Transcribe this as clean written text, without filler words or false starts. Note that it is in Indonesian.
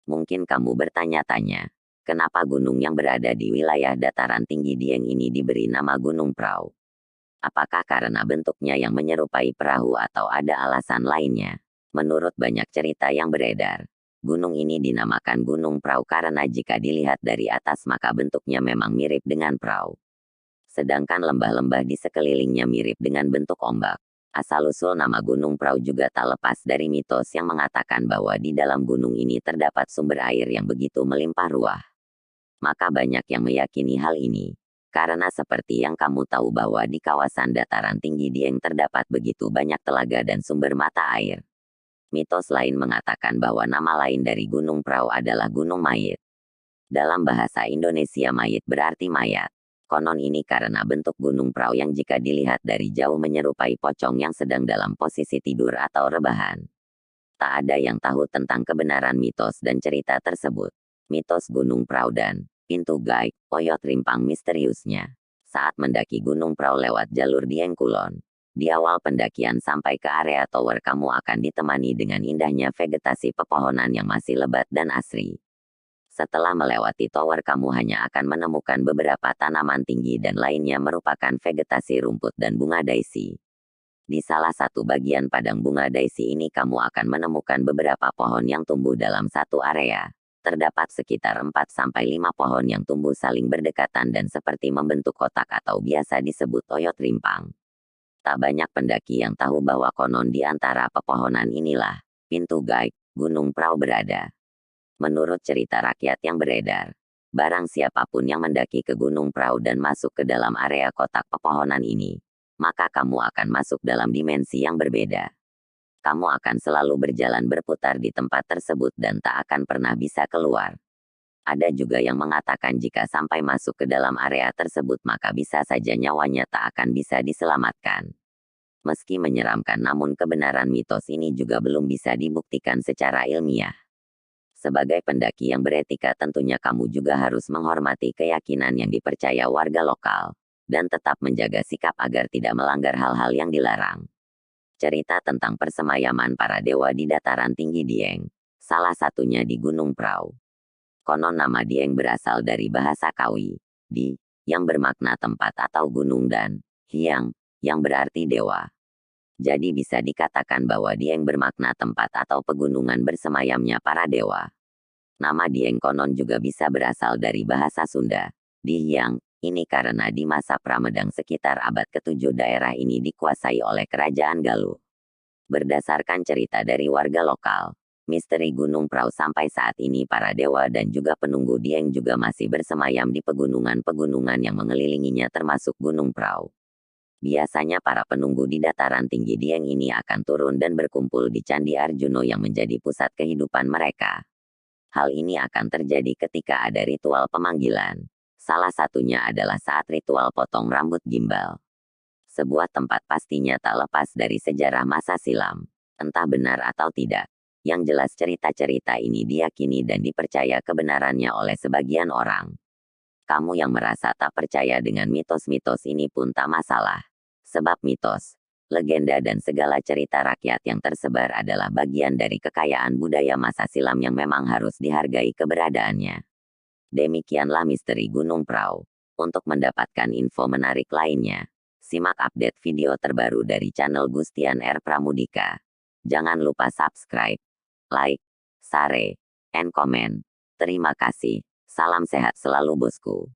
Mungkin kamu bertanya-tanya, kenapa gunung yang berada di wilayah dataran tinggi Dieng ini diberi nama Gunung Prau? Apakah karena bentuknya yang menyerupai perahu atau ada alasan lainnya? Menurut banyak cerita yang beredar, gunung ini dinamakan Gunung Prau karena jika dilihat dari atas maka bentuknya memang mirip dengan perahu. Sedangkan lembah-lembah di sekelilingnya mirip dengan bentuk ombak. Asal-usul nama Gunung Prau juga tak lepas dari mitos yang mengatakan bahwa di dalam gunung ini terdapat sumber air yang begitu melimpah ruah. Maka banyak yang meyakini hal ini. Karena seperti yang kamu tahu bahwa di kawasan dataran tinggi Dieng terdapat begitu banyak telaga dan sumber mata air. Mitos lain mengatakan bahwa nama lain dari Gunung Prau adalah Gunung Mayit. Dalam bahasa Indonesia mayit berarti mayat. Konon ini karena bentuk Gunung Prau yang jika dilihat dari jauh menyerupai pocong yang sedang dalam posisi tidur atau rebahan. Tak ada yang tahu tentang kebenaran mitos dan cerita tersebut. Mitos Gunung Prau dan pintu gaib, Oyot Rimpang misteriusnya. Saat mendaki Gunung Prau lewat jalur Dieng Kulon, di awal pendakian sampai ke area tower kamu akan ditemani dengan indahnya vegetasi pepohonan yang masih lebat dan asri. Setelah melewati tower kamu hanya akan menemukan beberapa tanaman tinggi dan lainnya merupakan vegetasi rumput dan bunga daisy. Di salah satu bagian padang bunga daisy ini kamu akan menemukan beberapa pohon yang tumbuh dalam satu area. Terdapat sekitar 4-5 pohon yang tumbuh saling berdekatan dan seperti membentuk kotak atau biasa disebut oyot rimpang. Tak banyak pendaki yang tahu bahwa konon di antara pepohonan inilah pintu gaib Gunung Prau berada. Menurut cerita rakyat yang beredar, barang siapapun yang mendaki ke Gunung Prau dan masuk ke dalam area kotak pepohonan ini, maka kamu akan masuk dalam dimensi yang berbeda. Kamu akan selalu berjalan berputar di tempat tersebut dan tak akan pernah bisa keluar. Ada juga yang mengatakan jika sampai masuk ke dalam area tersebut maka bisa saja nyawanya tak akan bisa diselamatkan. Meski menyeramkan namun kebenaran mitos ini juga belum bisa dibuktikan secara ilmiah. Sebagai pendaki yang beretika tentunya kamu juga harus menghormati keyakinan yang dipercaya warga lokal, dan tetap menjaga sikap agar tidak melanggar hal-hal yang dilarang. Cerita tentang persemayaman para dewa di dataran tinggi Dieng, salah satunya di Gunung Prau. Konon nama Dieng berasal dari bahasa Kawi, di, yang bermakna tempat atau gunung dan, hyang, yang berarti dewa. Jadi bisa dikatakan bahwa Dieng bermakna tempat atau pegunungan bersemayamnya para dewa. Nama Dieng konon juga bisa berasal dari bahasa Sunda, Dihyang, ini karena di masa Pramedang sekitar abad ke-7 daerah ini dikuasai oleh Kerajaan Galuh. Berdasarkan cerita dari warga lokal, misteri Gunung Prau sampai saat ini para dewa dan juga penunggu Dieng juga masih bersemayam di pegunungan-pegunungan yang mengelilinginya termasuk Gunung Prau. Biasanya para penunggu di dataran tinggi Dieng ini akan turun dan berkumpul di Candi Arjuno yang menjadi pusat kehidupan mereka. Hal ini akan terjadi ketika ada ritual pemanggilan. Salah satunya adalah saat ritual potong rambut gimbal. Sebuah tempat pastinya tak lepas dari sejarah masa silam. Entah benar atau tidak. Yang jelas cerita-cerita ini diyakini dan dipercaya kebenarannya oleh sebagian orang. Kamu yang merasa tak percaya dengan mitos-mitos ini pun tak masalah. Sebab mitos, legenda dan segala cerita rakyat yang tersebar adalah bagian dari kekayaan budaya masa silam yang memang harus dihargai keberadaannya. Demikianlah misteri Gunung Prau. Untuk mendapatkan info menarik lainnya, simak update video terbaru dari channel Gustian R. Pramudika. Jangan lupa subscribe, like, share, and comment. Terima kasih. Salam sehat selalu bosku.